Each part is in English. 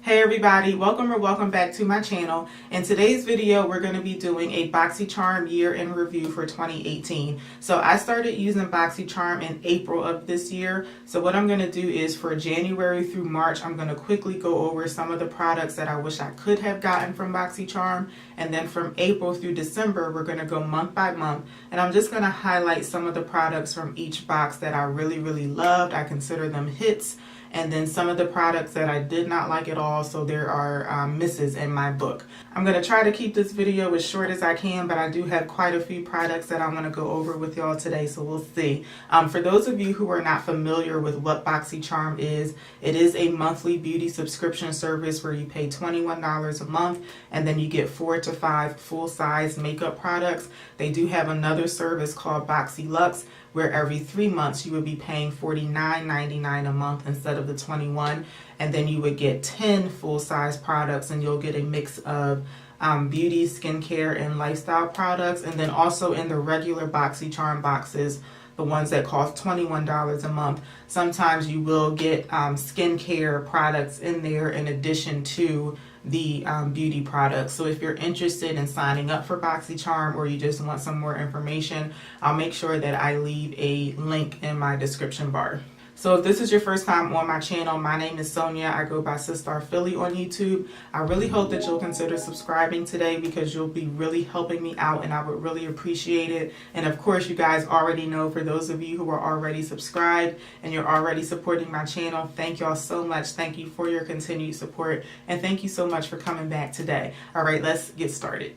Hey everybody, welcome or welcome back to my channel. In today's video, we're going to be doing a Boxycharm year in review for 2018. So I started using Boxycharm in April of this year. So what I'm going to do is for January through March, I'm going to quickly go over some of the products that I wish I could have gotten from Boxycharm. And then from April through December, we're going to go month by month. And I'm just going to highlight some of the products from each box that I really loved. I consider them hits. And then some of the products that I did not like at all, so there are misses in my book. I'm going to try to keep this video as short as I can, but I do have quite a few products that I want to go over with y'all today, so we'll see. For those of you who are not familiar with what Boxycharm is, it is a monthly beauty subscription service where you pay $21 a month and then you get 4 to 5 full-size makeup products. They do have another service called Boxyluxe, where every 3 months you would be paying $49.99 a month instead of the $21, and then you would get 10 full-size products, and you'll get a mix of beauty, skincare, and lifestyle products. And then also in the regular Boxycharm boxes, the ones that cost $21 a month, sometimes you will get skincare products in there in addition to the beauty products. So if you're interested in signing up for Boxycharm or you just want some more information, I'll make sure that I leave a link in my description bar. So if this is your first time on my channel, my name is Sonia. I go by Sister Philly on YouTube. I really hope that you'll consider subscribing today because you'll be really helping me out and I would really appreciate it. And of course, you guys already know, for those of you who are already subscribed and you're already supporting my channel, thank y'all so much. Thank you for your continued support and thank you so much for coming back today. All right, let's get started.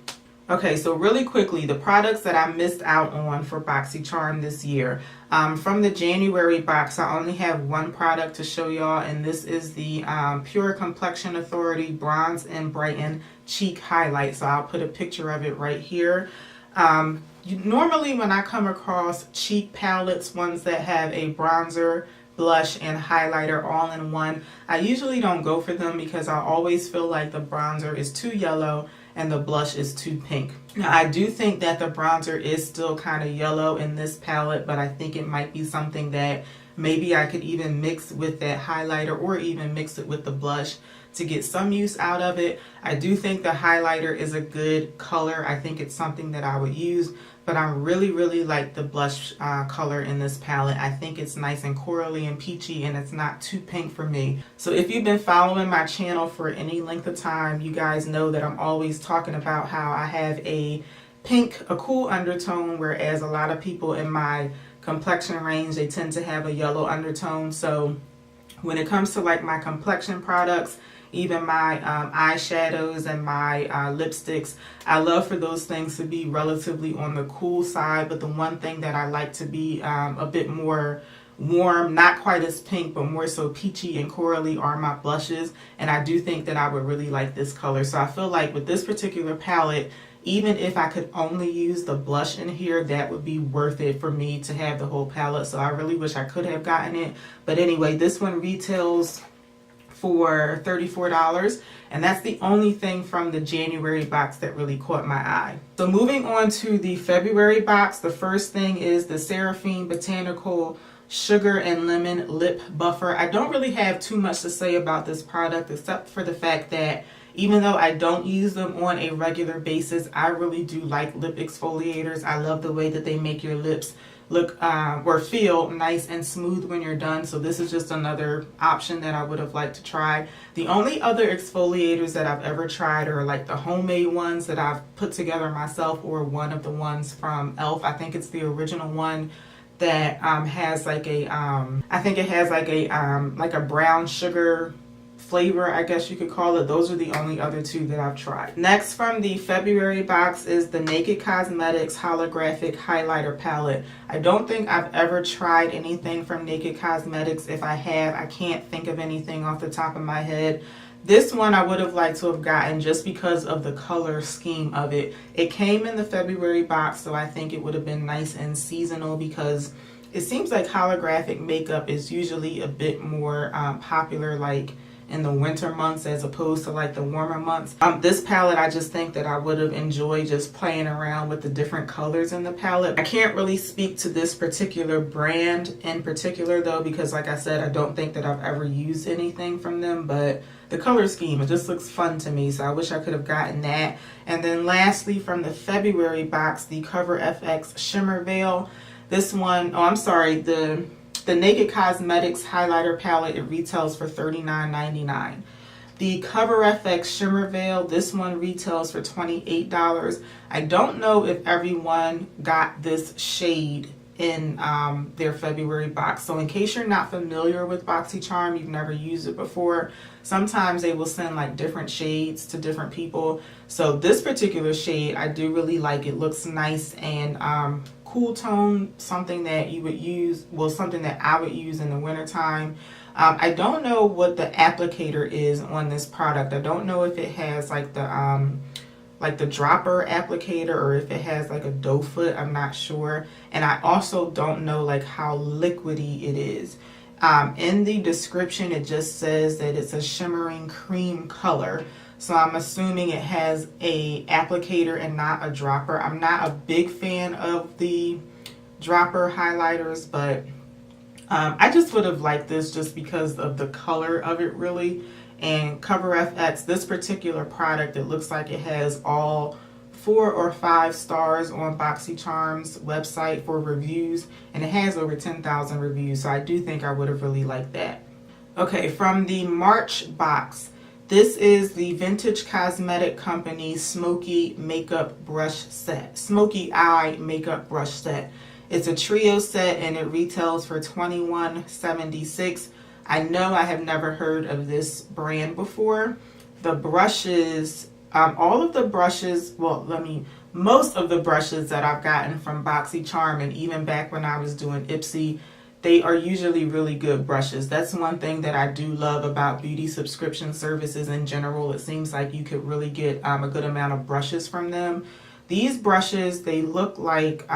Okay, so really quickly, the products that I missed out on for Boxycharm this year. From the January box, I only have one product to show y'all, and this is the Pure Complexion Authority Bronze and Brighten Cheek Highlight. So I'll put a picture of it right here. Normally when I come across cheek palettes, ones that have a bronzer, blush, and highlighter all in one, I usually don't go for them because I always feel like the bronzer is too yellow and the blush is too pink. Now I do think that the bronzer is still kind of yellow in this palette, but I think it might be something that maybe I could even mix with that highlighter or even mix it with the blush to get some use out of it. I do think the highlighter is a good color. I think it's something that I would use, but I really like the blush color in this palette. I think it's nice and corally and peachy and it's not too pink for me. So if you've been following my channel for any length of time, you guys know that I'm always talking about how I have a cool undertone, whereas a lot of people in my complexion range, they tend to have a yellow undertone. So when it comes to like my complexion products, even my eyeshadows and my lipsticks, I love for those things to be relatively on the cool side. But the one thing that I like to be a bit more warm, not quite as pink, but more so peachy and corally, are my blushes. And I do think that I would really like this color. So I feel like with this particular palette, even if I could only use the blush in here, that would be worth it for me to have the whole palette. So I really wish I could have gotten it. But anyway, this one retails for $34, and that's the only thing from the January box that really caught my eye. So moving on to the February box, the first thing is the Seraphine Botanical Sugar and Lemon Lip Buffer. I don't really have too much to say about this product except for the fact that even though I don't use them on a regular basis, I really do like lip exfoliators. I love the way that they make your lips look or feel nice and smooth when you're done. So this is just another option that I would have liked to try. The only other exfoliators that I've ever tried are like the homemade ones that I've put together myself, or one of the ones from e.l.f. I think it's the original one that has like a I think it has like a brown sugar flavor, I guess you could call it. Those are the only other two that I've tried. Next from the February box is the Naked Cosmetics Holographic Highlighter Palette. I don't think I've ever tried anything from Naked Cosmetics. If I have, I can't think of anything off the top of my head. This one I would have liked to have gotten just because of the color scheme of it. It came in the February box, so I think it would have been nice and seasonal because it seems like holographic makeup is usually a bit more popular like in the winter months as opposed to like the warmer months. This palette, I just think that I would have enjoyed just playing around with the different colors in the palette. I can't really speak to this particular brand in particular though, because like I said, I don't think that I've ever used anything from them, but the color scheme, it just looks fun to me, so I wish I could have gotten that. And then lastly, from the February box, the Cover FX Shimmer Veil. This one, oh I'm sorry, the Naked Cosmetics highlighter palette, it retails for $39.99. The Cover FX Shimmer Veil, this one retails for $28. I don't know if everyone got this shade in their February box. So in case you're not familiar with Boxycharm, you've never used it before, sometimes they will send like different shades to different people. So this particular shade, I do really like. It looks nice and cool tone, something that you would use, well, something that I would use in the wintertime. I don't know what the applicator is on this product. I don't know if it has like the dropper applicator or if it has like a doe foot. I'm not sure. And I also don't know like how liquidy it is. In the description, it just says that it's a shimmering cream color. So I'm assuming it has a applicator and not a dropper. I'm not a big fan of the dropper highlighters, but I just would have liked this just because of the color of it really. And Cover FX, this particular product, it looks like it has all 4 or 5 stars on Boxycharm's website for reviews, and it has over 10,000 reviews, so I do think I would have really liked that. Okay, from the March box, this is the Vintage Cosmetic Company Smoky Makeup Brush Set, Smoky Eye Makeup Brush Set. It's a trio set and it retails for $21.76. I know I have never heard of this brand before. The brushes, all of the brushes, well, most of the brushes that I've gotten from Boxycharm, and even back when I was doing Ipsy, they are usually really good brushes. That's one thing that I do love about beauty subscription services in general. It seems like you could really get a good amount of brushes from them. These brushes, they look like,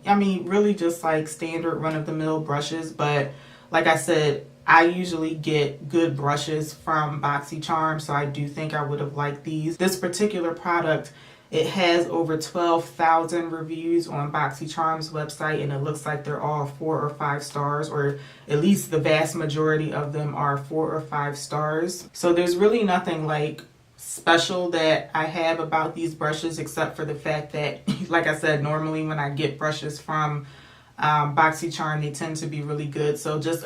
really just like standard run-of-the-mill brushes, but like I said, I usually get good brushes from Boxycharm, so I do think I would have liked these. This particular product, it has over 12,000 reviews on Boxycharm's website, and it looks like they're all 4 or 5 stars, or at least the vast majority of them are 4 or 5 stars. So there's really nothing like special that I have about these brushes, except for the fact that, like I said, normally when I get brushes from Boxycharm, they tend to be really good. So just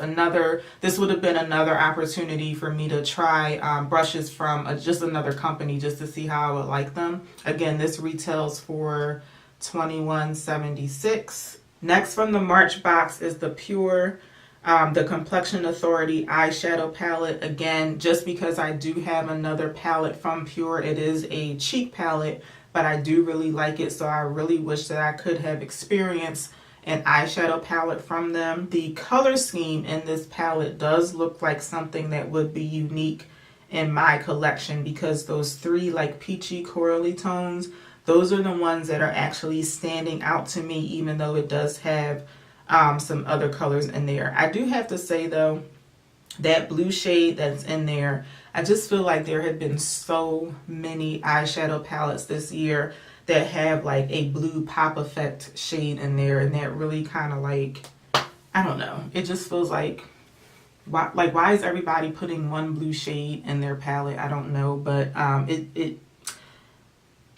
this would have been another opportunity for me to try brushes from just another company just to see how I would like them. Again, this retails for $21.76. Next from the March box is the Pure the Complexion Authority eyeshadow palette. Again, just because I do have another palette from Pure, it is a cheap palette, but I do really like it, so I really wish that I could have experienced an eyeshadow palette from them. The color scheme in this palette does look like something that would be unique in my collection, because those 3 like peachy corally tones, those are the ones that are actually standing out to me, even though it does have some other colors in there. I do have to say though, that blue shade that's in there, I just feel like there have been so many eyeshadow palettes this year that have like a blue pop effect shade in there, and that really kind of like, I don't know, it just feels like why is everybody putting one blue shade in their palette? I don't know, but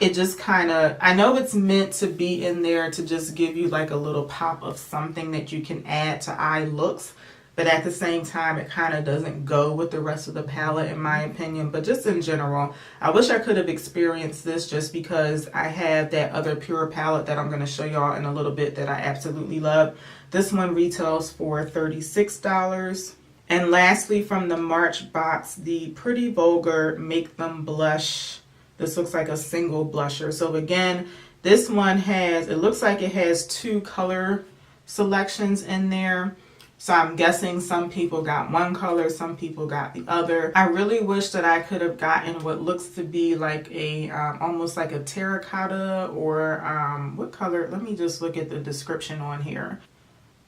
it just kind of, I know it's meant to be in there to just give you like a little pop of something that you can add to eye looks, but at the same time, it kind of doesn't go with the rest of the palette, in my opinion. But just in general, I wish I could have experienced this, just because I have that other Pure palette that I'm going to show y'all in a little bit that I absolutely love. This one retails for $36. And lastly, from the March box, the Pretty Vulgar Make Them Blush. This looks like a single blusher. So again, this one has, it looks like it has 2 color selections in there. So I'm guessing some people got one color, some people got the other. I really wish that I could have gotten what looks to be like a, almost like a terracotta, or what color? Let me just look at the description on here.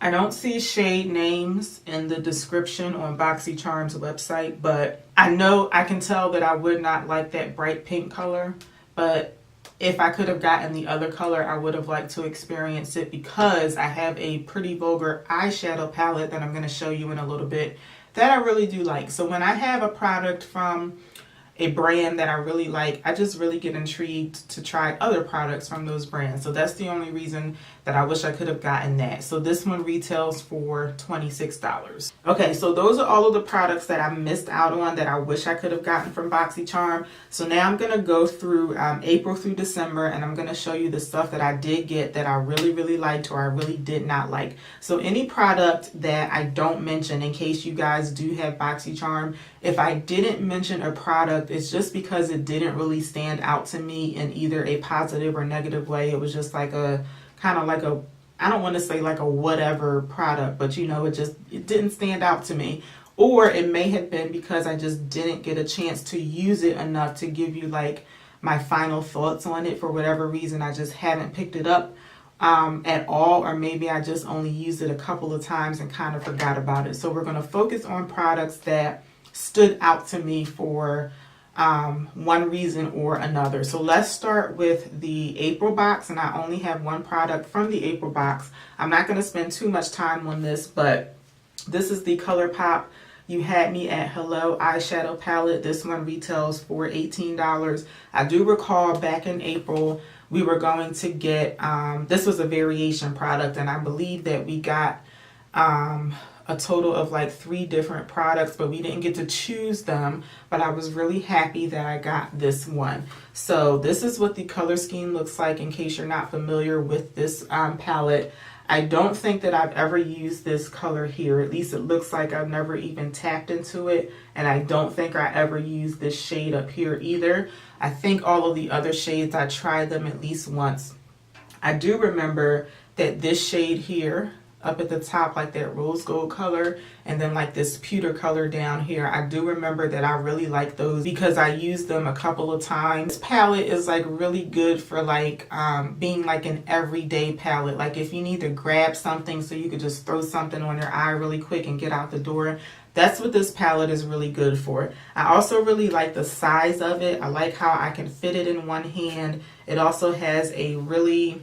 I don't see shade names in the description on Boxycharm's website, but I know I can tell that I would not like that bright pink color. But if I could have gotten the other color, I would have liked to experience it because I have a pretty vulgar eyeshadow palette that I'm going to show you in a little bit that I really do like. So when I have a product from a brand that I really like, I just really get intrigued to try other products from those brands. So that's the only reason that I wish I could have gotten that. So this one retails for $26. Okay, so those are all of the products that I missed out on that I wish I could have gotten from Boxycharm. So now I'm gonna go through April through December, and I'm gonna show you the stuff that I did get that I really liked or I really did not like. So any product that I don't mention, in case you guys do have Boxycharm, if I didn't mention a product, it's just because it didn't really stand out to me in either a positive or negative way. It was just like a kind of like a, I don't want to say like a whatever product, but you know, it didn't stand out to me. Or it may have been because I just didn't get a chance to use it enough to give you like my final thoughts on it. For whatever reason, I just haven't picked it up at all, or maybe I just only used it a couple of times and kind of forgot about it. So we're going to focus on products that stood out to me for one reason or another. So let's start with the April box, and I only have one product from the April box. I'm not going to spend too much time on this, but this is the ColourPop You Had Me at Hello eyeshadow palette. This one retails for $18. I do recall back in April we were going to get, this was a variation product, and I believe that we got a total of like 3 different products, but we didn't get to choose them. But I was really happy that I got this one. So this is what the color scheme looks like in case you're not familiar with this palette. I don't think that I've ever used this color here. At least it looks like I've never even tapped into it. And I don't think I ever used this shade up here either. I think all of the other shades, I tried them at least once. I do remember that this shade here, up at the top, like that rose gold color, and then like this pewter color down here, I do remember that I really like those because I used them a couple of times. This palette is like really good for like being like an everyday palette. Like if you need to grab something so you could just throw something on your eye really quick and get out the door, that's what this palette is really good for. I also really like the size of it. I like how I can fit it in one hand. It also has a really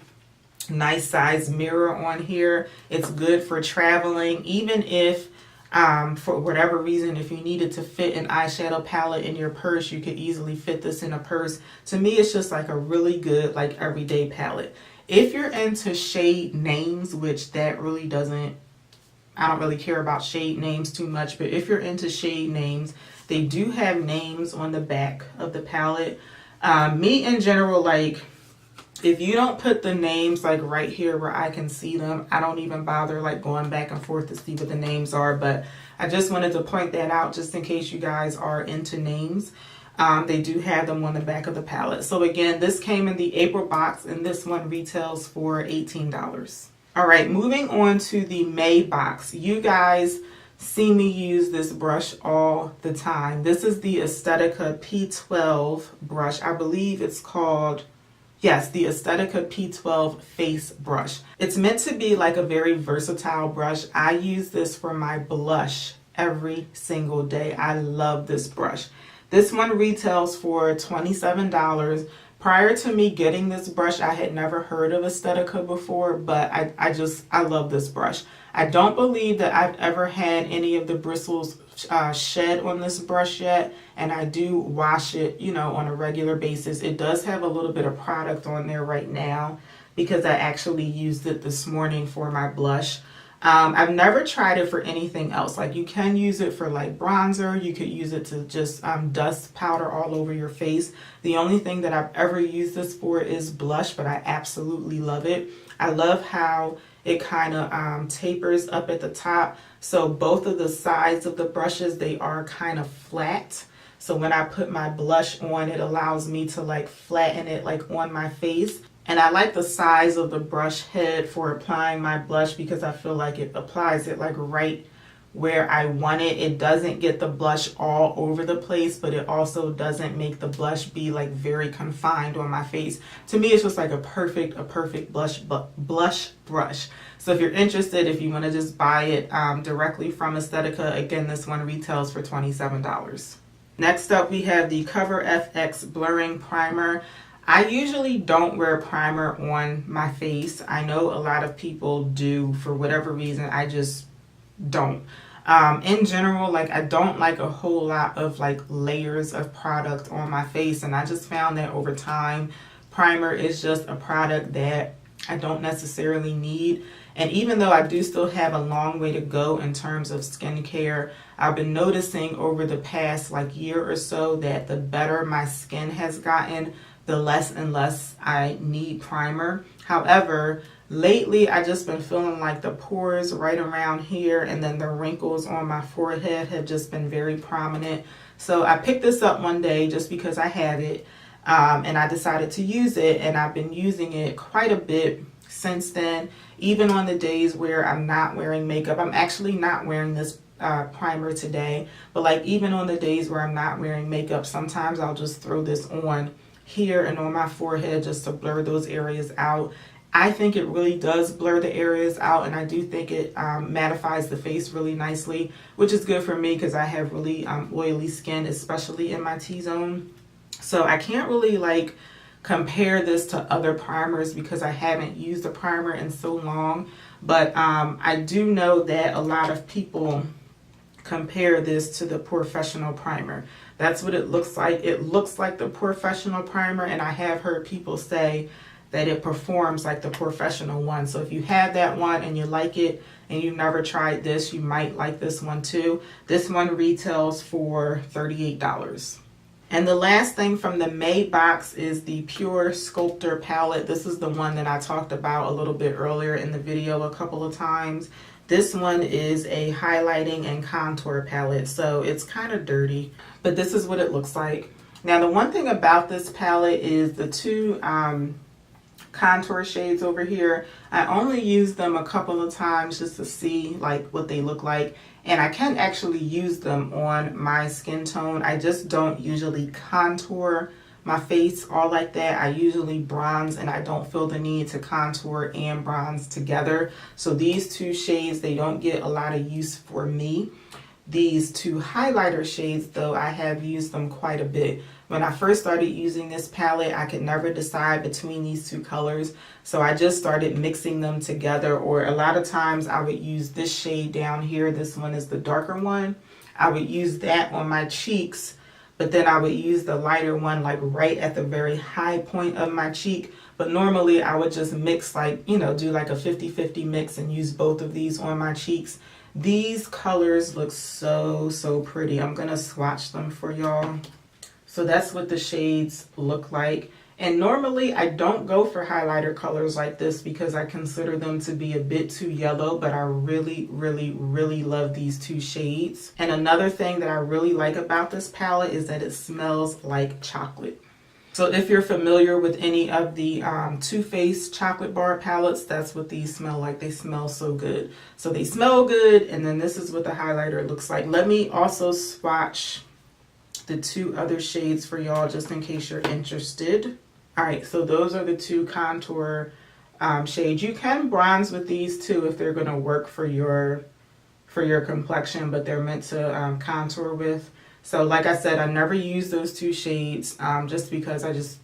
nice size mirror on here. It's good for traveling, even if for whatever reason, if you needed to fit an eyeshadow palette in your purse, you could easily fit this in a purse. To me, it's just like a really good like everyday palette. If you're into shade names, which that really doesn't, I don't really care about shade names too much, but if you're into shade names, they do have names on the back of the palette. Me in general, like, if you don't put the names like right here where I can see them, I don't even bother like going back and forth to see what the names are. But I just wanted to point that out just in case you guys are into names. They do have them on the back of the palette. So again, this came in the April box, and this one retails for $18. All right, moving on to the May box. You guys see me use this brush all the time. This is the Aesthetica P12 brush. I believe it's called, yes, the Aesthetica P12 face brush. It's meant to be like a very versatile brush. I use this for my blush every single day. I love this brush. This one retails for $27. Prior to me getting this brush, I had never heard of Aesthetica before, but I love this brush. I don't believe that I've ever had any of the bristles shed on this brush yet, and I do wash it, you know, on a regular basis. It does have a little bit of product on there right now because I actually used it this morning for my blush. I've never tried it for anything else. Like, you can use it for like bronzer. You could use it to just dust powder all over your face. The only thing that I've ever used this for is blush, but I absolutely love it. I love how it kind of tapers up at the top. So both of the sides of the brushes, they are kind of flat. So when I put my blush on, it allows me to like flatten it like on my face. And I like the size of the brush head for applying my blush because I feel like it applies it like right where I want it. It doesn't get the blush all over the place, but it also doesn't make the blush be like very confined on my face. To me, it's just like a perfect blush brush. So if you're interested, if you want to just buy it directly from Aesthetica, again, this one retails for $27. Next up, we have the Cover FX Blurring Primer. I usually don't wear primer on my face. I know a lot of people do for whatever reason. I just don't. In general, like I don't like a whole lot of like layers of product on my face, and I just found that over time, primer is just a product that I don't necessarily need. And even though I do still have a long way to go in terms of skincare, I've been noticing over the past like year or so that the better my skin has gotten, the less and less I need primer. However, lately I just been feeling like the pores right around here and then the wrinkles on my forehead have just been very prominent. So I picked this up one day just because I had it, and I decided to use it, and I've been using it quite a bit since then. Even on the days where I'm not wearing makeup, I'm actually not wearing this primer today, but like even on the days where I'm not wearing makeup, sometimes I'll just throw this on here and on my forehead just to blur those areas out. I think it really does blur the areas out, and I do think it mattifies the face really nicely, which is good for me because I have really oily skin, especially in my T-zone. So I can't really like compare this to other primers because I haven't used a primer in so long, but I do know that a lot of people compare this to the Professional primer. That's what it looks like. It looks like the Professional primer, and I have heard people say that it performs like the Professional one. So if you have that one and you like it and you've never tried this, you might like this one too. This one retails for $38. And the last thing from the May box is the Pure Sculptor palette. This is the one that I talked about a little bit earlier in the video a couple of times. This one is a highlighting and contour palette, so it's kind of dirty, but this is what it looks like. Now, the one thing about this palette is the two contour shades over here. I only use them a couple of times just to see like what they look like, and I can actually use them on my skin tone. I just don't usually contour my face all like that. I usually bronze, and I don't feel the need to contour and bronze together. So these two shades, they don't get a lot of use for me. These two highlighter shades, though, I have used them quite a bit. When I first started using this palette, I could never decide between these two colors. So I just started mixing them together, or a lot of times I would use this shade down here. This one is the darker one. I would use that on my cheeks, but then I would use the lighter one like right at the very high point of my cheek. But normally I would just mix, like, you know, do like a 50-50 mix and use both of these on my cheeks. These colors look so pretty. I'm gonna swatch them for y'all. So that's what the shades look like. And normally I don't go for highlighter colors like this because I consider them to be a bit too yellow, but I really love these two shades. And another thing that I really like about this palette is that it smells like chocolate. So if you're familiar with any of the Too Faced chocolate bar palettes, that's what these smell like. They smell so good. So they smell good, and then this is what the highlighter looks like. Let me also swatch the two other shades for y'all just in case you're interested. All right, so those are the two contour shades. You can bronze with these too if they're gonna work for your complexion, but they're meant to contour with. So like I said, I never use those two shades just because I just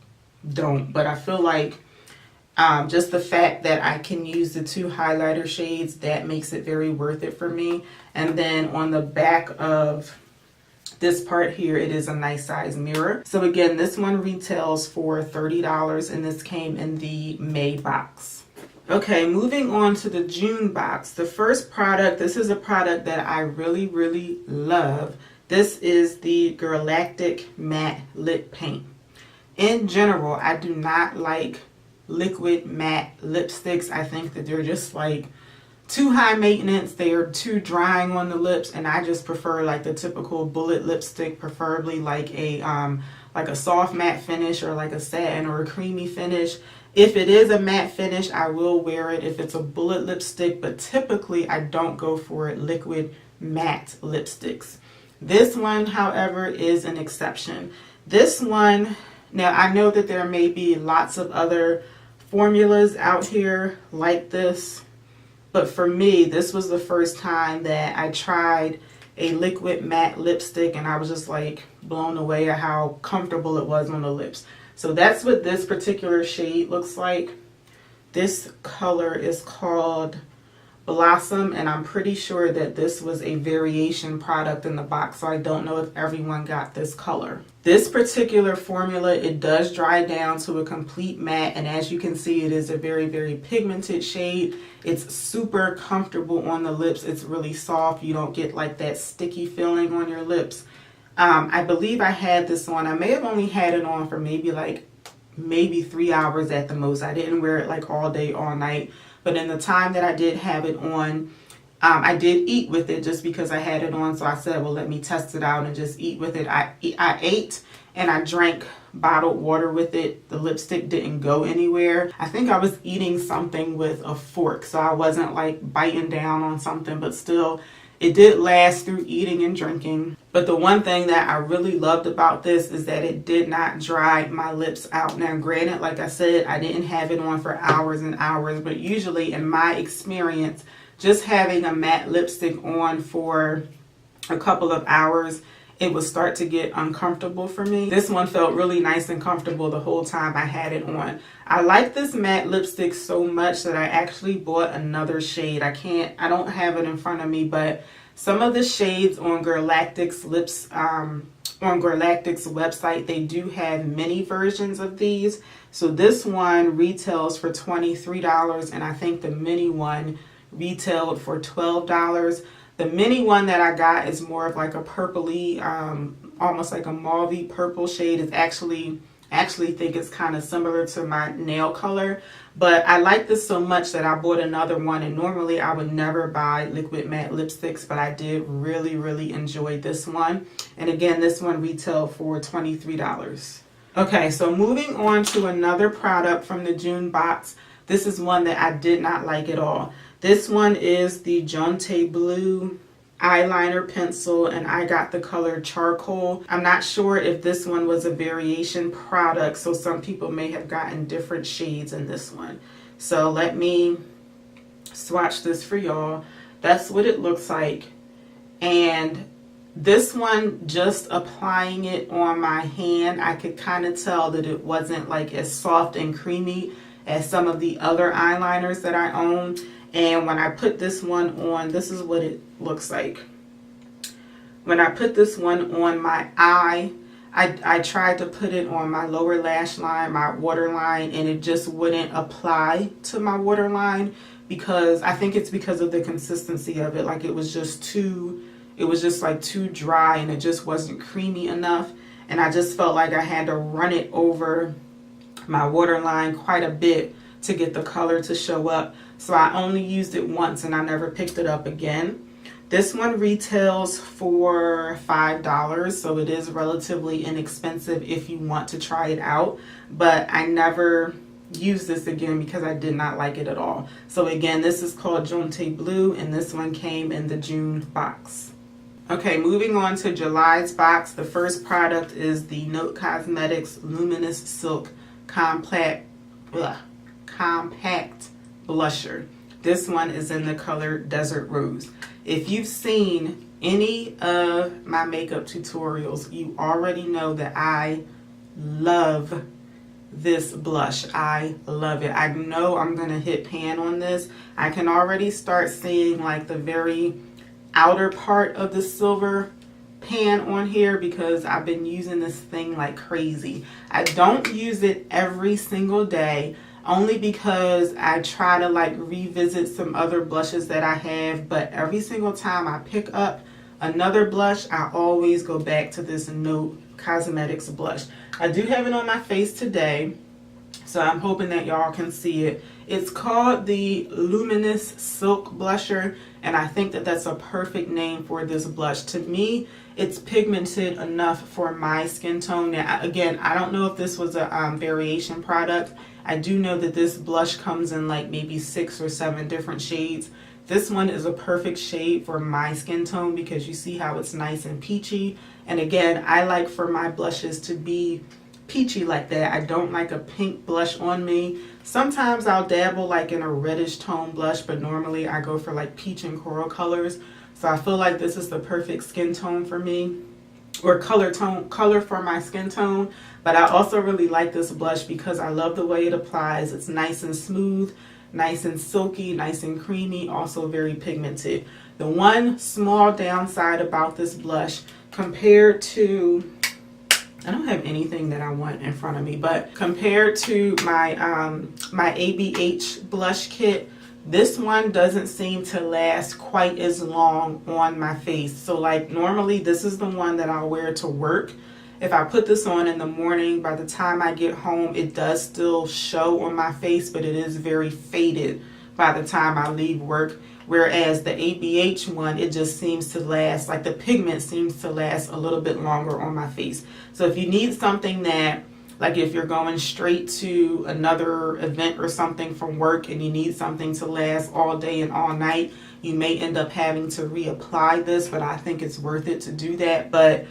don't. But I feel like just the fact that I can use the two highlighter shades, that makes it very worth it for me. And then on the back of this part here, it is a nice size mirror. So again, this one retails for $30, and this came in the May box. Okay, moving on to the June box. The first product, this is a product that I really love. This is the Galactic Matte Lip Paint. In general, I do not like liquid matte lipsticks. I think that they're just like too high maintenance. They are too drying on the lips, and I just prefer like the typical bullet lipstick, preferably like a soft matte finish or like a satin or a creamy finish. If it is a matte finish, I will wear it if it's a bullet lipstick, but typically I don't go for it liquid matte lipsticks. This one, however, is an exception. This one, now I know that there may be lots of other formulas out here like this, but for me, this was the first time that I tried a liquid matte lipstick, and I was just like blown away at how comfortable it was on the lips. So that's what this particular shade looks like. This color is called Blossom, and I'm pretty sure that this was a variation product in the box, so I don't know if everyone got this color. This particular formula, it does dry down to a complete matte, and as you can see, it is a very, very pigmented shade. It's super comfortable on the lips. It's really soft. You don't get like that sticky feeling on your lips. I believe I had this on. I may have only had it on for maybe 3 hours at the most. I didn't wear it like all day, all night. But in the time that I did have it on, I did eat with it just because I had it on. So I said, well, let me test it out and just eat with it. I ate and I drank bottled water with it. The lipstick didn't go anywhere. I think I was eating something with a fork, so I wasn't like biting down on something, but still, it did last through eating and drinking. But the one thing that I really loved about this is that it did not dry my lips out. Now, granted, like I said, I didn't have it on for hours and hours, but usually in my experience, just having a matte lipstick on for a couple of hours, it would start to get uncomfortable for me. This one felt really nice and comfortable the whole time I had it on. I like this matte lipstick so much that I actually bought another shade. I don't have it in front of me, but some of the shades on Galactic's on Galactic's website, they do have mini versions of these. So this one retails for $23, and I think the mini one retailed for $12. The mini one that I got is more of like a purpley, almost like a mauvey purple shade. It's actually think it's kind of similar to my nail color, but I like this so much that I bought another one. And normally I would never buy liquid matte lipsticks, but I did really, really enjoy this one. And again, this one retailed for $23. Okay, so moving on to another product from the June box. This is one that I did not like at all. This one is the Jonte Blue eyeliner pencil, and I got the color Charcoal. I'm not sure if this one was a variation product, so some people may have gotten different shades in this one. So let me swatch this for y'all. That's what it looks like. And this one, just applying it on my hand, I could kind of tell that it wasn't like as soft and creamy as some of the other eyeliners that I own. And when I put this one on, this is what it looks like. When I put this one on my eye, I tried to put it on my lower lash line, my waterline, and it just wouldn't apply to my waterline, because I think it's because of the consistency of it. Like it was just like too dry, and it just wasn't creamy enough. And I just felt like I had to run it over my waterline quite a bit to get the color to show up. So I only used it once and I never picked it up again. This one retails for $5, so it is relatively inexpensive if you want to try it out. But I never used this again because I did not like it at all. So again, this is called Jonte Blue, and this one came in the June box. Okay, moving on to July's box. The first product is the Note Cosmetics Luminous Silk Compact Blusher. This one is in the color Desert Rose. If you've seen any of my makeup tutorials, you already know that I love this blush. I love it. I know I'm going to hit pan on this. I can already start seeing like the very outer part of the silver pan on here because I've been using this thing like crazy. I don't use it every single day, only because I try to like revisit some other blushes that I have, but every single time I pick up another blush, I always go back to this Note Cosmetics blush. I do have it on my face today, so I'm hoping that y'all can see it. It's called the Luminous Silk Blusher, and I think that that's a perfect name for this blush. To me, it's pigmented enough for my skin tone. Now, again, I don't know if this was a variation product. I do know that this blush comes in like maybe 6 or 7 different shades. This one is a perfect shade for my skin tone because you see how it's nice and peachy. And again, I like for my blushes to be peachy like that. I don't like a pink blush on me. Sometimes I'll dabble like in a reddish tone blush, but normally I go for like peach and coral colors. So I feel like this is the perfect skin tone for me, or color for my skin tone. But I also really like this blush because I love the way it applies. It's nice and smooth, nice and silky, nice and creamy, also very pigmented. The one small downside about this blush compared to, I don't have anything that I want in front of me, but compared to my my ABH blush kit, this one doesn't seem to last quite as long on my face. So like normally this is the one that I'll wear to work. If I put this on in the morning, by the time I get home, it does still show on my face, but it is very faded by the time I leave work. Whereas the ABH one, it just seems to last, like the pigment seems to last a little bit longer on my face. So if you need something that, like if you're going straight to another event or something from work and you need something to last all day and all night, you may end up having to reapply this, but I think it's worth it to do that. But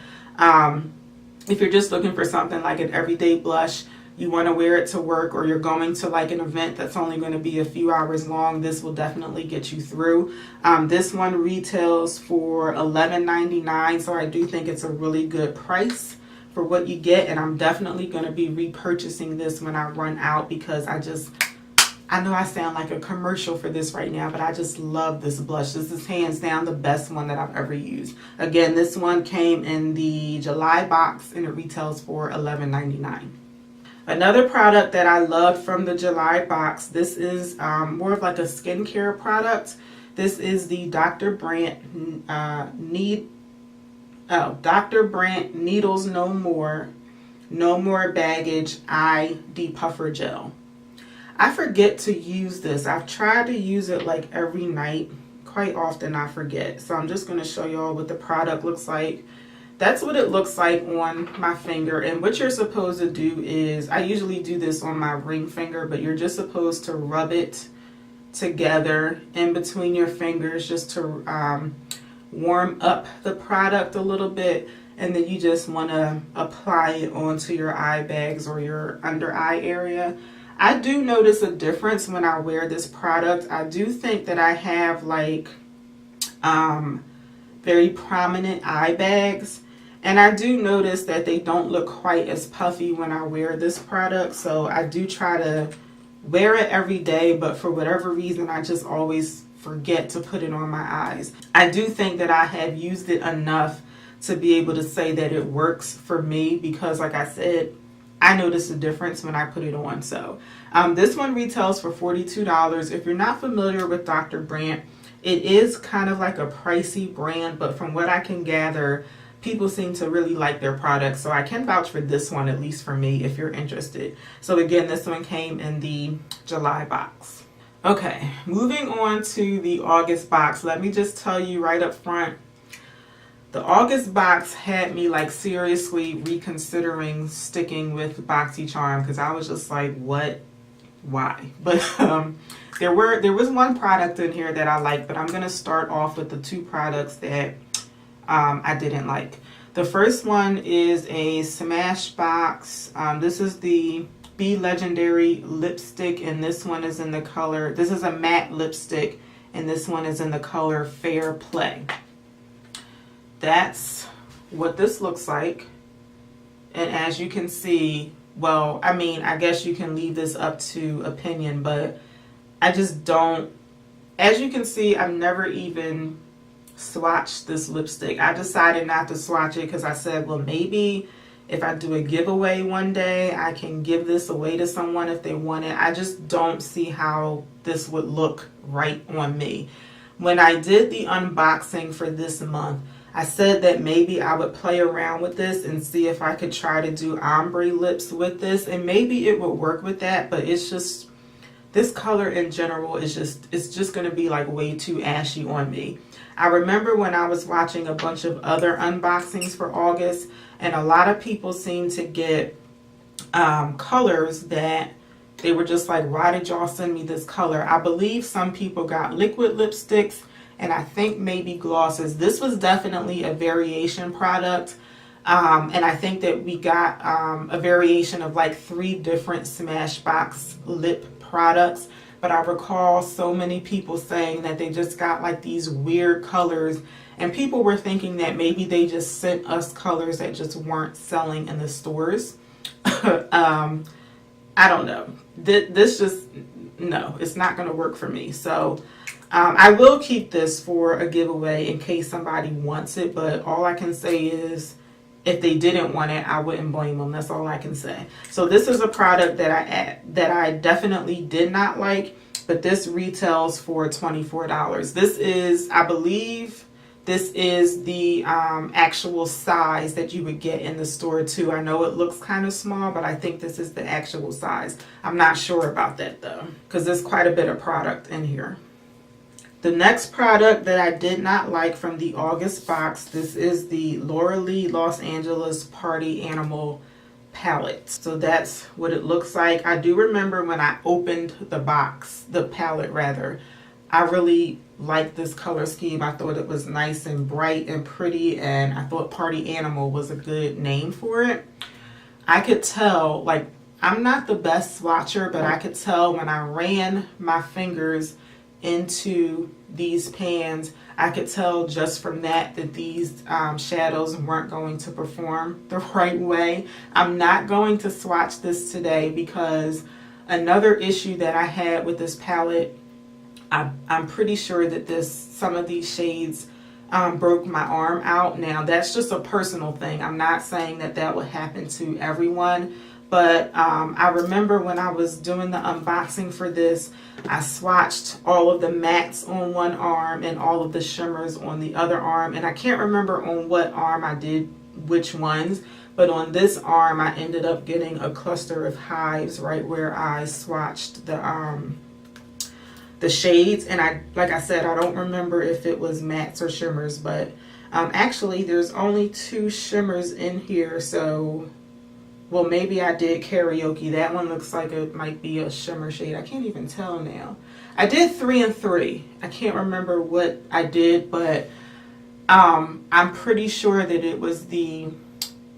if you're just looking for something like an everyday blush, you want to wear it to work, or you're going to like an event that's only going to be a few hours long, this will definitely get you through. This one retails for $11.99, so I do think it's a really good price for what you get, and I'm definitely going to be repurchasing this when I run out because I know I sound like a commercial for this right now, but I just love this blush. This is hands down the best one that I've ever used. Again, this one came in the July box and it retails for $11.99. Another product that I loved from the July box, this is more of like a skincare product. This is the Dr. Brandt Needles No More Baggage Eye Depuffer Gel. I forget to use this. I've tried to use it like every night. Quite often I forget. So I'm just going to show y'all what the product looks like. That's what it looks like on my finger. And what you're supposed to do is, I usually do this on my ring finger, but you're just supposed to rub it together in between your fingers just to warm up the product a little bit. And then you just want to apply it onto your eye bags or your under eye area. I do notice a difference when I wear this product. I do think that I have like very prominent eye bags. And I do notice that they don't look quite as puffy when I wear this product. So I do try to wear it every day, but for whatever reason, I just always forget to put it on my eyes. I do think that I have used it enough to be able to say that it works for me because, like I said, I notice a difference when I put it on. So this one retails for $42. If you're not familiar with Dr. Brandt, it is kind of like a pricey brand, but from what I can gather, people seem to really like their products. So I can vouch for this one, at least for me, if you're interested. So again, this one came in the July box. Okay, moving on to the August box. Let me just tell you right up front, the August box had me like seriously reconsidering sticking with Boxycharm because I was just like, what? Why? But there was one product in here that I liked, but I'm going to start off with the two products that I didn't like. The first one is a Smashbox. This is the Be Legendary lipstick, and this one is in the color, this is a matte lipstick, and this one is in the color Fair Play. That's what this looks like. And as you can see, well, I mean, I guess you can leave this up to opinion, but I just don't, as you can see, I've never even swatched this lipstick. I decided not to swatch it because I said, well, maybe if I do a giveaway one day, I can give this away to someone if they want it. I just don't see how this would look right on me. When I did the unboxing for this month, I said that maybe I would play around with this and see if I could try to do ombre lips with this, and maybe it would work with that, but it's just, this color in general is just, it's just going to be like way too ashy on me. I remember when I was watching a bunch of other unboxings for August, and a lot of people seem to get colors that They were just like, why did y'all send me this color? I believe some people got liquid lipsticks and I think maybe glosses. This was definitely a variation product. And I think that we got a variation of like 3 different Smashbox lip products. But I recall so many people saying that they just got like these weird colors. And people were thinking that maybe they just sent us colors that just weren't selling in the stores. I don't know. This just, no, it's not going to work for me. So I will keep this for a giveaway in case somebody wants it. But all I can say is if they didn't want it, I wouldn't blame them. That's all I can say. So this is a product that I definitely did not like. But this retails for $24. This is, I believe, this is the actual size that you would get in the store too. I know it looks kind of small, but I think this is the actual size. I'm not sure about that though, because there's quite a bit of product in here. The next product that I did not like from the August box, this is the Laura Lee Los Angeles Party Animal palette. So that's what it looks like. I do remember when I opened the box, the palette rather, I really liked this color scheme. I thought it was nice and bright and pretty, and I thought Party Animal was a good name for it. I could tell, like, I'm not the best swatcher, but I could tell when I ran my fingers into these pans, I could tell just from that these shadows weren't going to perform the right way. I'm not going to swatch this today because another issue that I had with this palette, I'm pretty sure that some of these shades broke my arm out. Now that's just a personal thing. I'm not saying that would happen to everyone, but I remember when I was doing the unboxing for this, I swatched all of the mattes on one arm and all of the shimmers on the other arm, and I can't remember on what arm I did which ones, but on this arm I ended up getting a cluster of hives right where I swatched the shades. And like I said, I don't remember if it was mattes or shimmers, but actually there's only 2 shimmers in here, so well, maybe I did karaoke. That one looks like it might be a shimmer shade. I can't even tell now. I did 3 and 3. I can't remember what I did, but I'm pretty sure that it was the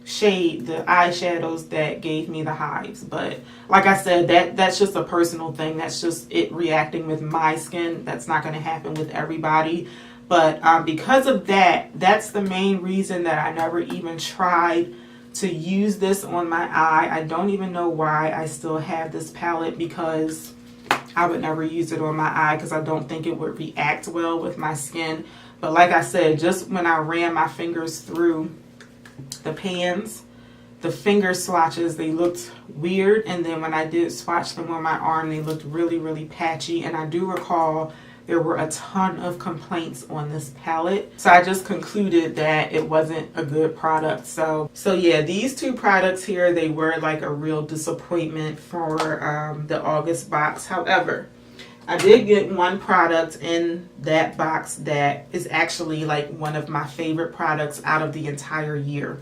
shade, the eyeshadows that gave me the hives. But like I said, that's just a personal thing. That's just it reacting with my skin. That's not going to happen with everybody. But because of that, that's the main reason that I never even tried to use this on my eye. I don't even know why I still have this palette, because I would never use it on my eye because I don't think it would react well with my skin. But like I said, just when I ran my fingers through the pans, the finger swatches, they looked weird, and then when I did swatch them on my arm, they looked really, really patchy. And I do recall there were a ton of complaints on this palette, so I just concluded that it wasn't a good product. So yeah, these 2 products here, they were like a real disappointment for the August box. However, I did get one product in that box that is actually like one of my favorite products out of the entire year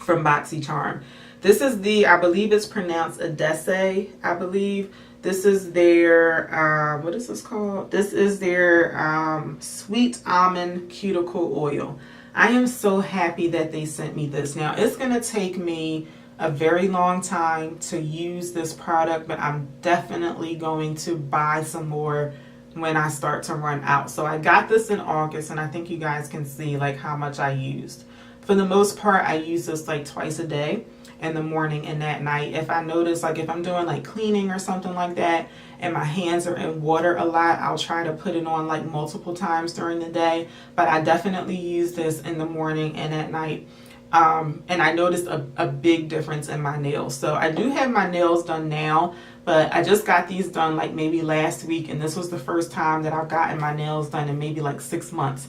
from Boxycharm. This is the, I believe it's pronounced Adesse, I believe. This is their, what is this called? This is their Sweet Almond Cuticle Oil. I am so happy that they sent me this. Now, it's going to take me a very long time to use this product, but I'm definitely going to buy some more when I start to run out. So I got this in August, and I think you guys can see like how much I used. For the most part, I use this like twice a day, in the morning and at night. If I notice, like if I'm doing like cleaning or something like that and my hands are in water a lot, I'll try to put it on like multiple times during the day. But I definitely use this in the morning and at night. And I noticed a big difference in my nails. So I do have my nails done now, but I just got these done like maybe last week, and this was the first time that I've gotten my nails done in maybe like 6 months.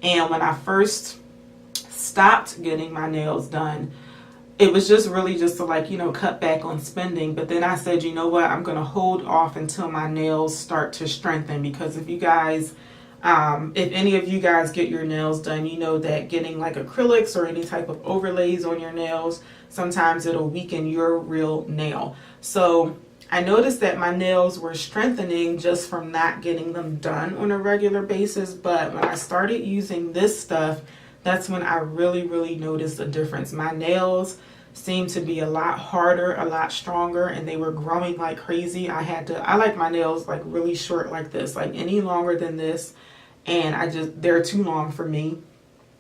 And when I first stopped getting my nails done, it was just really just to like, you know, cut back on spending. But then I said, you know what, I'm going to hold off until my nails start to strengthen, because if you guys, if any of you guys get your nails done, you know that getting like acrylics or any type of overlays on your nails, sometimes it'll weaken your real nail. So I noticed that my nails were strengthening just from not getting them done on a regular basis, but when I started using this stuff, that's when I really noticed a difference. My nails seemed to be a lot harder, a lot stronger, and they were growing like crazy. I like my nails like really short like this, like any longer than this, and they're too long for me.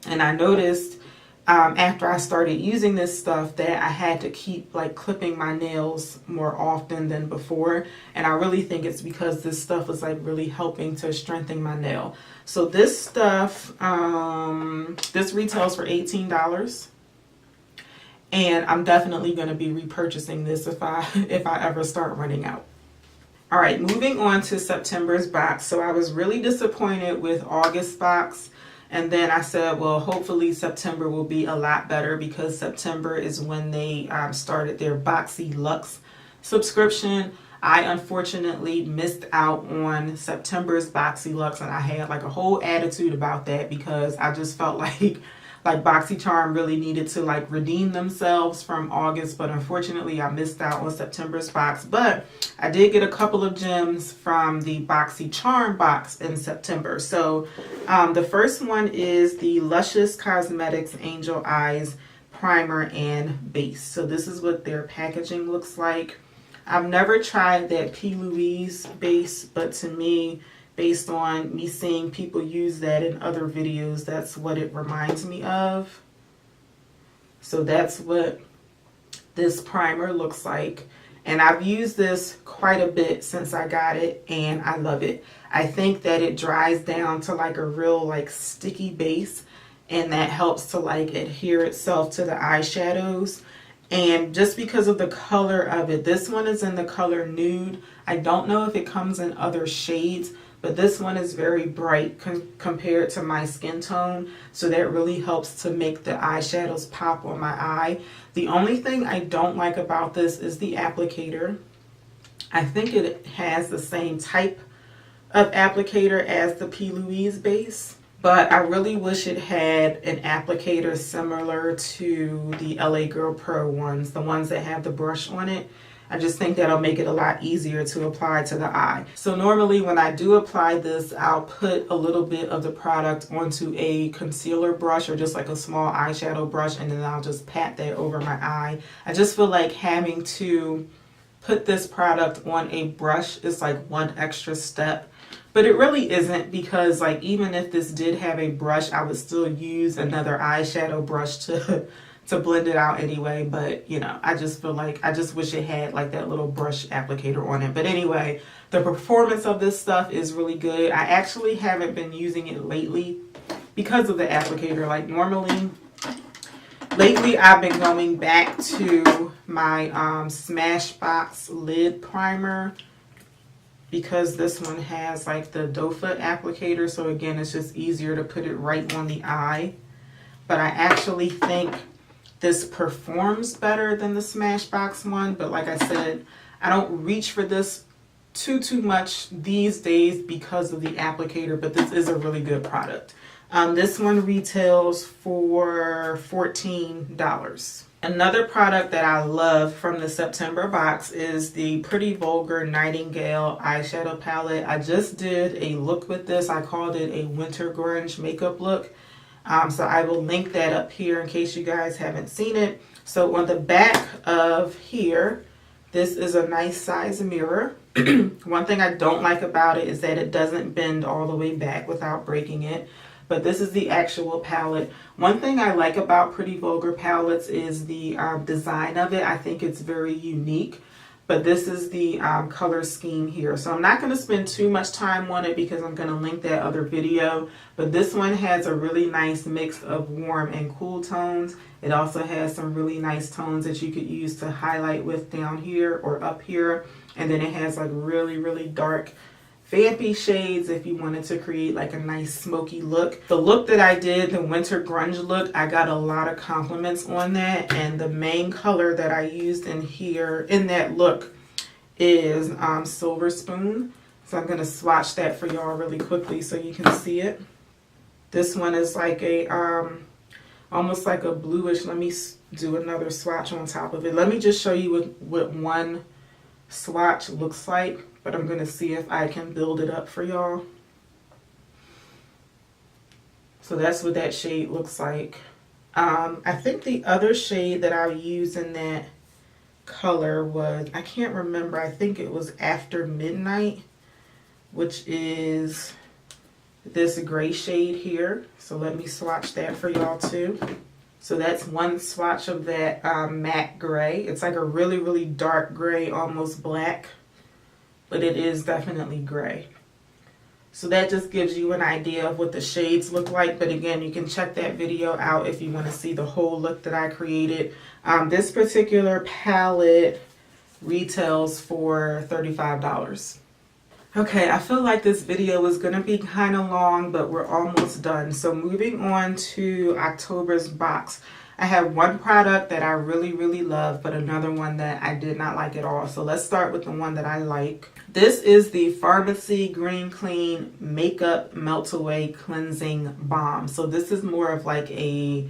And I noticed after I started using this stuff that I had to keep like clipping my nails more often than before. And I really think it's because this stuff is like really helping to strengthen my nail. So this stuff, this retails for $18. And I'm definitely going to be repurchasing this if I ever start running out. All right, moving on to September's box. So I was really disappointed with August's box. And then I said, well, hopefully September will be a lot better, because September is when they started their Boxy Luxe subscription. I unfortunately missed out on September's Boxy Luxe, and I had like a whole attitude about that because I just felt like Boxycharm really needed to like redeem themselves from August, but unfortunately I missed out on September's box. But I did get a couple of gems from the Boxycharm box in September. So the first one is the Luscious Cosmetics Angel Eyes Primer and Base. So this is what their packaging looks like. I've never tried that P. Louise base, but to me, based on me seeing people use that in other videos, that's what it reminds me of. So that's what this primer looks like. And I've used this quite a bit since I got it, and I love it. I think that it dries down to like a real like sticky base, and that helps to like adhere itself to the eyeshadows. And just because of the color of it, this one is in the color Nude. I don't know if it comes in other shades, but this one is very bright compared to my skin tone. So that really helps to make the eyeshadows pop on my eye. The only thing I don't like about this is the applicator. I think it has the same type of applicator as the P. Louise base, but I really wish it had an applicator similar to the LA Girl Pro ones, the ones that have the brush on it. I just think that'll make it a lot easier to apply to the eye. So normally when I do apply this, I'll put a little bit of the product onto a concealer brush or just like a small eyeshadow brush, and then I'll just pat that over my eye. I just feel like having to put this product on a brush is like one extra step. But it really isn't, because like even if this did have a brush, I would still use another eyeshadow brush to blend it out anyway. But you know, I just feel like I just wish it had like that little brush applicator on it. But anyway, the performance of this stuff is really good. I actually haven't been using it lately because of the applicator. Like normally, lately I've been going back to my Smashbox lid primer, because this one has like the doe foot applicator. So again, it's just easier to put it right on the eye. But I actually think this performs better than the Smashbox one. But like I said, I don't reach for this too much these days because of the applicator, but this is a really good product. This one retails for $14. Another product that I love from the September box is the Pretty Vulgar Nightingale eyeshadow palette. I just did a look with this. I called it a winter grunge makeup look. So I will link that up here in case you guys haven't seen it. So on the back of here, this is a nice size mirror. One thing I don't like about it is that it doesn't bend all the way back without breaking it. But this is the actual palette. One thing I like about Pretty Vulgar palettes is the design of it. I think it's very unique. But this is the color scheme here. So I'm not going to spend too much time on it because I'm going to link that other video. But this one has a really nice mix of warm and cool tones. It also has some really nice tones that you could use to highlight with down here or up here. And then it has like really dark vampy shades if you wanted to create like a nice smoky look. The look that I did, the winter grunge look, I got a lot of compliments on that, and the main color that I used in here in that look is Silver Spoon. So I'm going to swatch that for y'all really quickly so you can see it. This one is like a almost like a bluish. Let me do another swatch on top of it. Let me just show you what one swatch looks like, but I'm going to see if I can build it up for y'all. So that's what that shade looks like. I think the other shade that I used in that color was, I can't remember, I think it was After Midnight, which is this gray shade here. So let me swatch that for y'all too. So that's one swatch of that matte gray. It's like a really, really dark gray, almost black, but it is definitely gray. So that just gives you an idea of what the shades look like. But again, you can check that video out if you want to see the whole look that I created. This particular palette retails for $35. Okay, I feel like this video is going to be kind of long, but we're almost done. So moving on to October's box. I have one product that I really, really love, but another one that I did not like at all. So let's start with the one that I like. This is the Pharmacy Green Clean Makeup Melt Away Cleansing Balm. So this is more of like a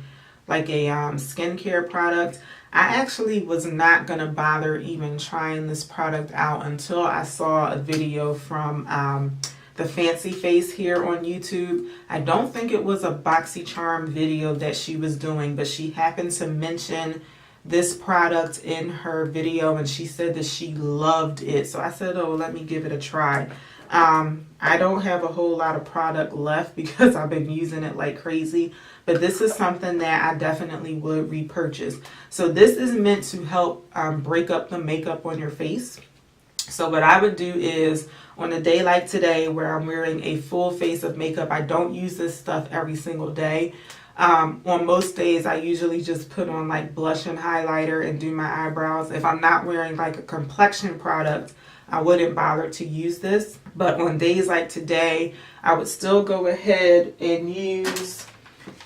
skincare product. I actually was not going to bother even trying this product out until I saw a video from the Fancy Face here on YouTube. I don't think it was a Boxycharm video that she was doing, but she happened to mention this product in her video and she said that she loved it. So I said, oh, let me give it a try. I don't have a whole lot of product left because I've been using it like crazy, but this is something that I definitely would repurchase. So this is meant to help break up the makeup on your face. So what I would do is on a day like today where I'm wearing a full face of makeup, I don't use this stuff every single day. On most days, I usually just put on like blush and highlighter and do my eyebrows. If I'm not wearing like a complexion product, I wouldn't bother to use this. But on days like today, I would still go ahead and use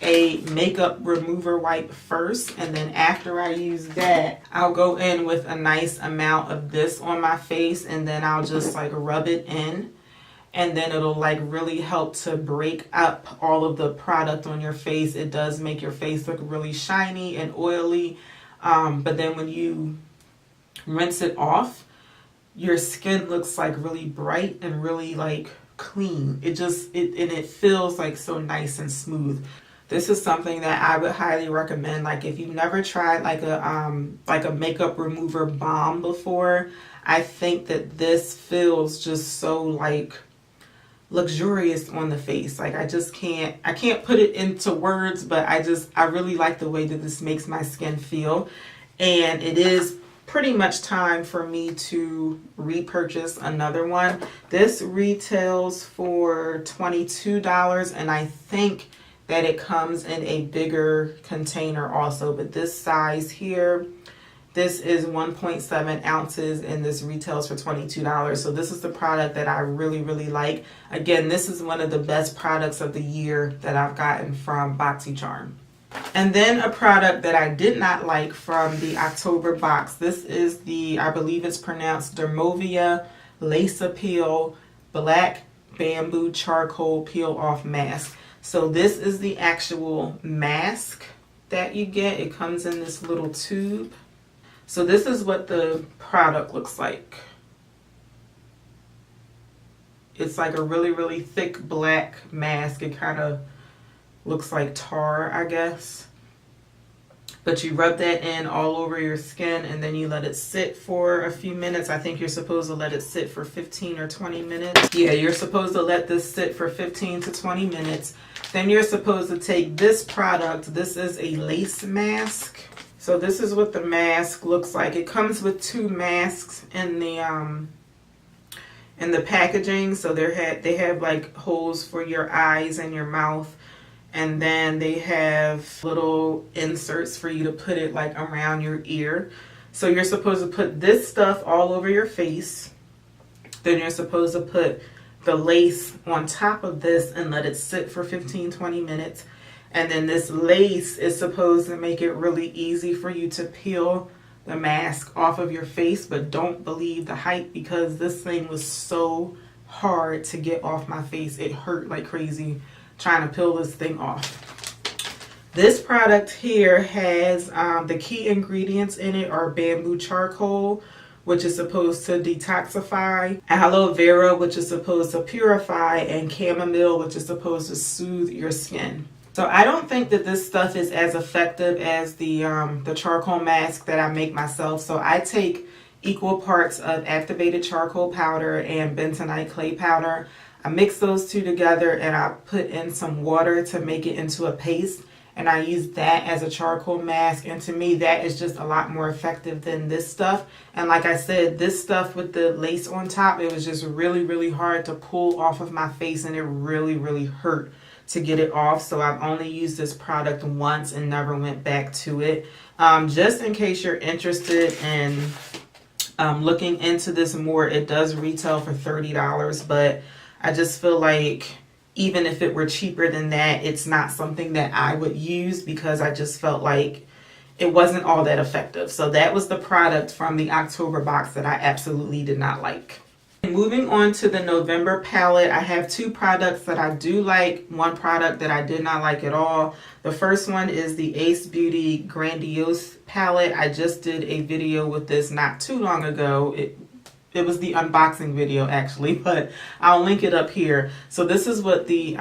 a makeup remover wipe first, and then after I use that, I'll go in with a nice amount of this on my face, and then I'll just like rub it in, and then it'll like really help to break up all of the product on your face. It does make your face look really shiny and oily, but then when you rinse it off, your skin looks like really bright and really like clean. It feels like so nice and smooth. This is something that I would highly recommend. Like if you've never tried like a makeup remover balm before, I think that this feels just so like luxurious on the face. Like I can't put it into words, but I really like the way that this makes my skin feel. And it is pretty much time for me to repurchase another one. This retails for $22, and I think that it comes in a bigger container also, but this size here, this is 1.7 ounces and this retails for $22. So this is the product that I really, really like. Again, this is one of the best products of the year that I've gotten from Boxycharm. And then a product that I did not like from the October box. This is the, I believe it's pronounced Dermovia Lace Appeal Black Bamboo Charcoal Peel Off Mask. So this is the actual mask that you get. It comes in this little tube. So this is what the product looks like. It's like a really, really thick black mask. It kind of looks like tar, I guess. But you rub that in all over your skin and then you let it sit for a few minutes. I think you're supposed to let it sit for 15 or 20 minutes. Yeah, you're supposed to let this sit for 15 to 20 minutes. Then you're supposed to take this product. This is a lace mask. So this is what the mask looks like. It comes with two masks in the packaging. So they have like holes for your eyes and your mouth. And then they have little inserts for you to put it like around your ear. So you're supposed to put this stuff all over your face. Then you're supposed to put the lace on top of this and let it sit for 15-20 minutes. And then this lace is supposed to make it really easy for you to peel the mask off of your face. But don't believe the hype, because this thing was so hard to get off my face. It hurt like crazy trying to peel this thing off. This product here has the key ingredients in it are bamboo charcoal, which is supposed to detoxify, aloe vera, which is supposed to purify, and chamomile, which is supposed to soothe your skin. So I don't think that this stuff is as effective as the charcoal mask that I make myself. So I take equal parts of activated charcoal powder and bentonite clay powder. I mix those two together and I put in some water to make it into a paste. And I use that as a charcoal mask. And to me, that is just a lot more effective than this stuff. And like I said, this stuff with the lace on top, it was just really, really hard to pull off of my face. And it really, really hurt to get it off. So I've only used this product once and never went back to it. Just in case you're interested in looking into this more, it does retail for $30. But I just feel like even if it were cheaper than that, it's not something that I would use because I just felt like it wasn't all that effective. So that was the product from the October box that I absolutely did not like. Moving on to the November palette, I have two products that I do like, one product that I did not like at all. The first one is the Ace Beauty Grandiose palette. I just did a video with this not too long ago. It was the unboxing video actually, but I'll link it up here. So this is what the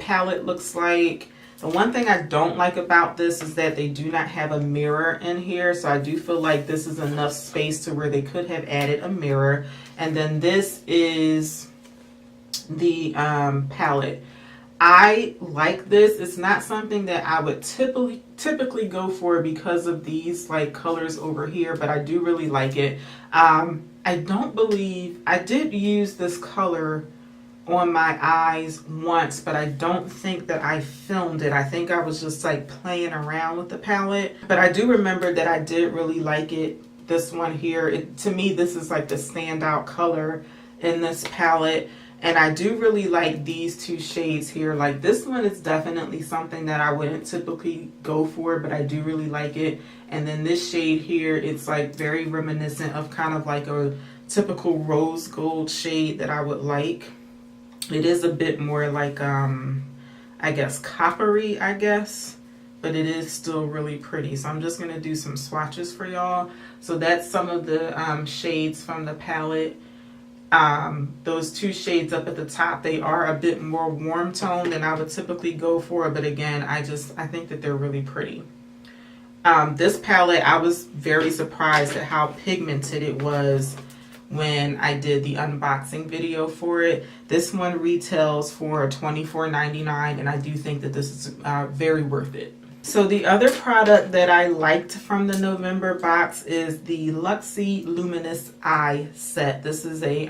palette looks like. The one thing I don't like about this is that they do not have a mirror in here. So I do feel like this is enough space to where they could have added a mirror. And then this is the palette. I like this. It's not something that I would typically go for because of these like colors over here, but I do really like it. I don't believe I did use this color on my eyes once, but I don't think that I filmed it. I think I was just like playing around with the palette, but I do remember that I did really like it. This one here, to me, this is like the standout color in this palette. And I do really like these two shades here. Like this one is definitely something that I wouldn't typically go for, but I do really like it. And then this shade here, it's like very reminiscent of kind of like a typical rose gold shade that I would like. It is a bit more like, I guess, coppery, I guess. But it is still really pretty. So I'm just going to do some swatches for y'all. So that's some of the shades from the palette. Those two shades up at the top, they are a bit more warm tone than I would typically go for, but again, I think that they're really pretty. This palette, I was very surprised at how pigmented it was when I did the unboxing video for it. This one retails for $24.99, and I do think that this is very worth it. So the other product that I liked from the November box is the Luxie Luminous Eye Set. This is a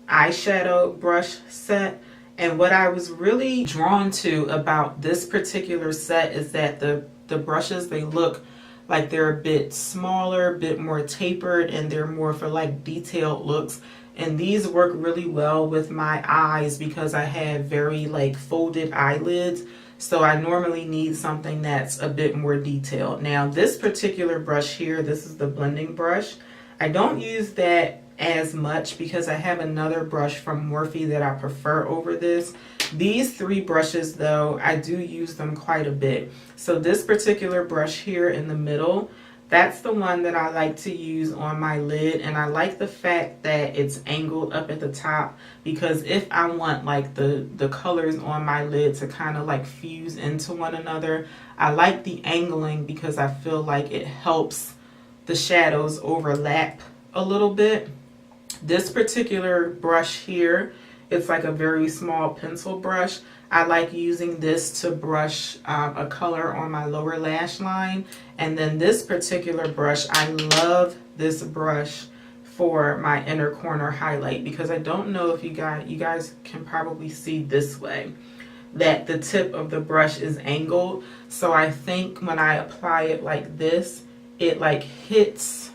eyeshadow brush set. And what I was really drawn to about this particular set is that the brushes, they look like they're a bit smaller, a bit more tapered, and they're more for like detailed looks. And these work really well with my eyes because I have very like folded eyelids. So I normally need something that's a bit more detailed. Now this particular brush here, this is the blending brush. I don't use that as much because I have another brush from Morphe that I prefer over this. These three brushes though, I do use them quite a bit. So this particular brush here in the middle, that's the one that I like to use on my lid, and I like the fact that it's angled up at the top because if I want like the colors on my lid to kind of like fuse into one another, I like the angling because I feel like it helps the shadows overlap a little bit. This particular brush here, it's like a very small pencil brush. I like using this to brush a color on my lower lash line. And then this particular brush, I love this brush for my inner corner highlight because I don't know if you guys can probably see this way that the tip of the brush is angled. So I think when I apply it like this, it like hits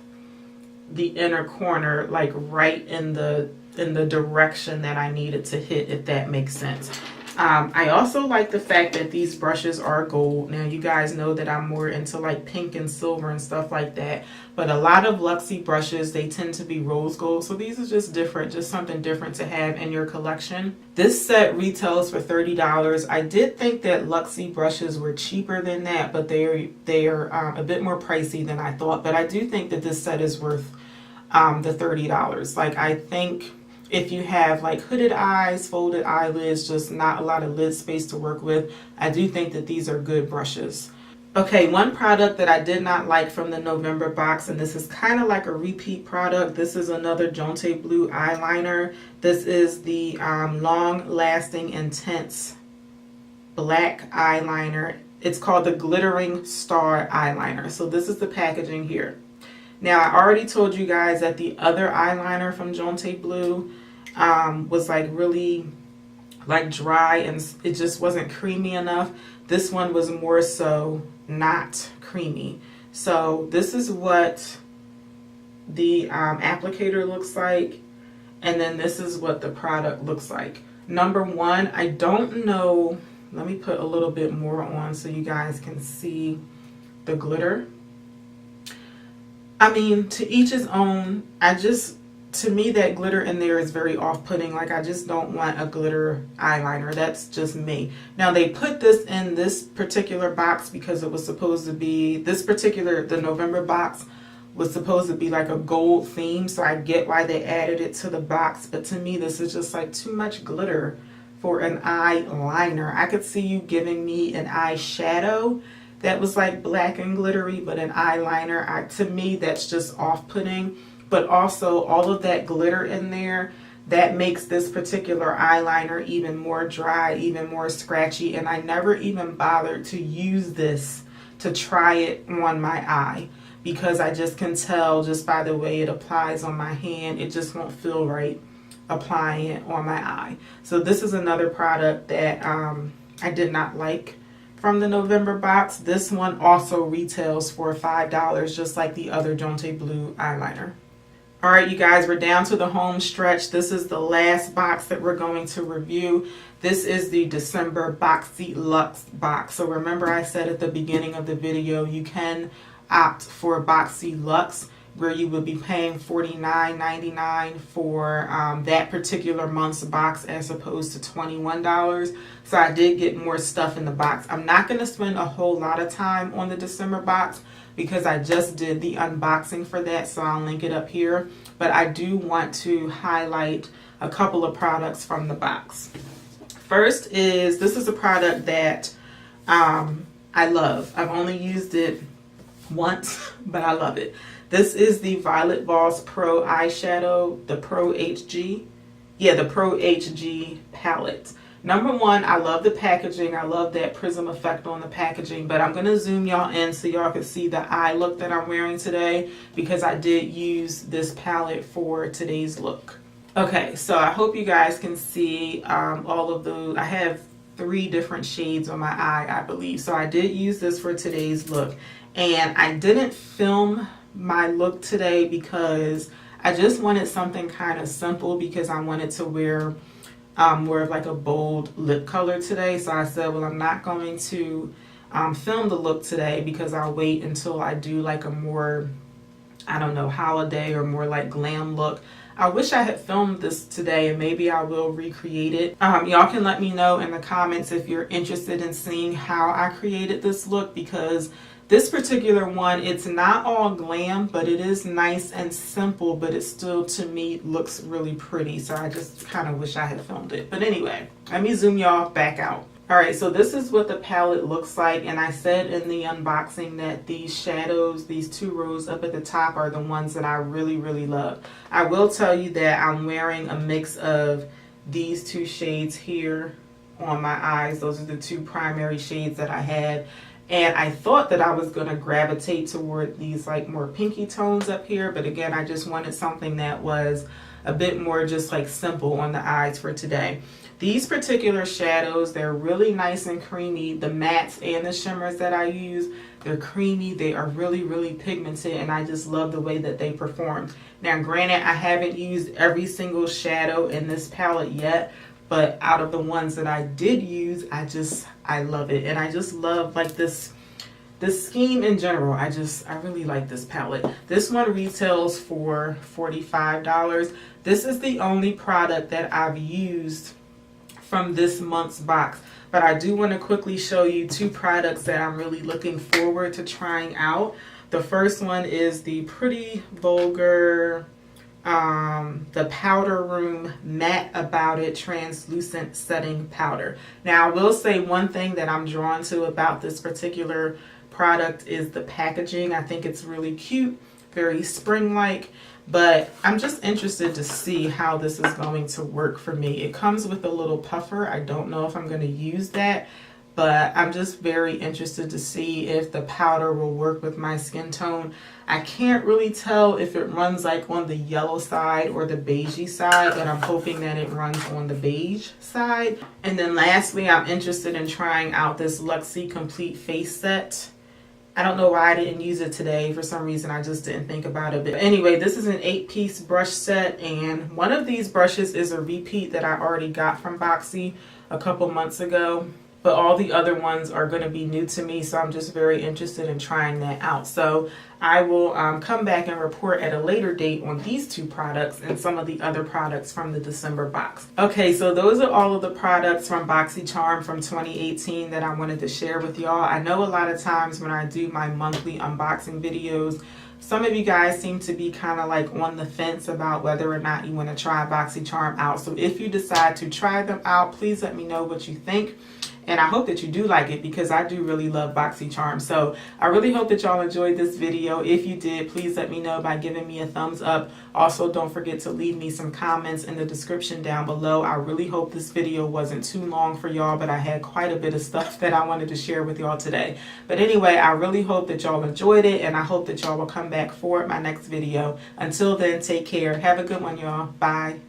the inner corner like right in the direction that I need it to hit, if that makes sense. I also like the fact that these brushes are gold. Now you guys know that I'm more into like pink and silver and stuff like that, but a lot of Luxie brushes, they tend to be rose gold, so these are just different, just something different to have in your collection. This set retails for $30. I did think that Luxie brushes were cheaper than that, but they are a bit more pricey than I thought, but I do think that this set is worth the $30. Like, I think if you have like hooded eyes, folded eyelids, just not a lot of lid space to work with, I do think that these are good brushes. Okay, one product that I did not like from the November box, and this is kind of like a repeat product. This is another Jonte Blue eyeliner. This is the Long Lasting Intense Black eyeliner. It's called the Glittering Star eyeliner. So this is the packaging here. Now, I already told you guys that the other eyeliner from Jonte Blue was like really like dry and it just wasn't creamy enough. This one was more so not creamy. So this is what the applicator looks like, and then this is what the product looks like. Number one, I don't know, let me put a little bit more on so you guys can see the glitter. I mean, to each his own. To me, that glitter in there is very off-putting. Like, I just don't want a glitter eyeliner. That's just me. Now, they put this in this particular box because it was supposed to be, the November box was supposed to be like a gold theme. So I get why they added it to the box. But to me, this is just like too much glitter for an eyeliner. I could see you giving me an eyeshadow that was like black and glittery, but an eyeliner, to me, that's just off-putting. But also all of that glitter in there, that makes this particular eyeliner even more dry, even more scratchy. And I never even bothered to use this to try it on my eye, because I just can tell just by the way it applies on my hand, it just won't feel right applying it on my eye. So this is another product that I did not like from the November box. This one also retails for $5, just like the other Jonte Blue eyeliner. All right, you guys, we're down to the home stretch. This is the last box that we're going to review. This is the December Boxy Luxe box. So remember, I said at the beginning of the video, you can opt for Boxy Luxe, where you would be paying $49.99 for that particular month's box as opposed to $21. So I did get more stuff in the box. I'm not going to spend a whole lot of time on the December box because I just did the unboxing for that, so I'll link it up here. But I do want to highlight a couple of products from the box. First is, this is a product that I love. I've only used it once, but I love it. This is the Violet Voss Pro eyeshadow, the Pro HG. Yeah, the Pro HG palette. Number one, I love the packaging. I love that prism effect on the packaging, but I'm going to zoom y'all in so y'all can see the eye look that I'm wearing today, because I did use this palette for today's look. Okay, so I hope you guys can see all of those. I have 3 different shades on my eye, I believe. So I did use this for today's look, and I didn't film my look today because I just wanted something kind of simple, because I wanted to wear more of like a bold lip color today. So I said, well, I'm not going to film the look today, because I'll wait until I do like a more, I don't know, holiday or more like glam look. I wish I had filmed this today, and maybe I will recreate it. Y'all can let me know in the comments if you're interested in seeing how I created this look, because this particular one, it's not all glam, but it is nice and simple, but it still, to me, looks really pretty. So I just kind of wish I had filmed it. But anyway, let me zoom y'all back out. All right, so this is what the palette looks like. And I said in the unboxing that these shadows, these 2 rows up at the top, are the ones that I really, really love. I will tell you that I'm wearing a mix of these 2 shades here on my eyes. Those are the 2 primary shades that I had. And I thought that I was going to gravitate toward these like more pinky tones up here. But again, I just wanted something that was a bit more just like simple on the eyes for today. These particular shadows, they're really nice and creamy. The mattes and the shimmers that I use, they're creamy. They are really, really pigmented, and I just love the way that they perform. Now, granted, I haven't used every single shadow in this palette yet, but out of the ones that I did use, I love it. And I just love like this scheme in general. I really like this palette. This one retails for $45. This is the only product that I've used from this month's box. But I do want to quickly show you two products that I'm really looking forward to trying out. The first one is the Pretty Vulgar, the Powder Room Matte About It Translucent Setting Powder. Now, I will say one thing that I'm drawn to about this particular product is the packaging. I think it's really cute, very spring-like, but I'm just interested to see how this is going to work for me. It comes with a little puffer. I don't know if I'm going to use that, but I'm just very interested to see if the powder will work with my skin tone. I can't really tell if it runs like on the yellow side or the beigey side, but I'm hoping that it runs on the beige side. And then lastly, I'm interested in trying out this Luxie Complete Face Set. I don't know why I didn't use it today. For some reason, I just didn't think about it. But anyway, this is an 8-piece brush set, and one of these brushes is a repeat that I already got from Boxy a couple months ago. But all the other ones are going to be new to me, so I'm just very interested in trying that out. So I will come back and report at a later date on these two products and some of the other products from the December box. Okay, so those are all of the products from Boxycharm from 2018 that I wanted to share with y'all. I know a lot of times when I do my monthly unboxing videos, some of you guys seem to be kind of like on the fence about whether or not you want to try Boxycharm out. So if you decide to try them out, please let me know what you think. And I hope that you do like it, because I do really love Boxycharm. So I really hope that y'all enjoyed this video. If you did, please let me know by giving me a thumbs up. Also, don't forget to leave me some comments in the description down below. I really hope this video wasn't too long for y'all, but I had quite a bit of stuff that I wanted to share with y'all today. But anyway, I really hope that y'all enjoyed it, and I hope that y'all will come back for my next video. Until then, take care. Have a good one, y'all. Bye.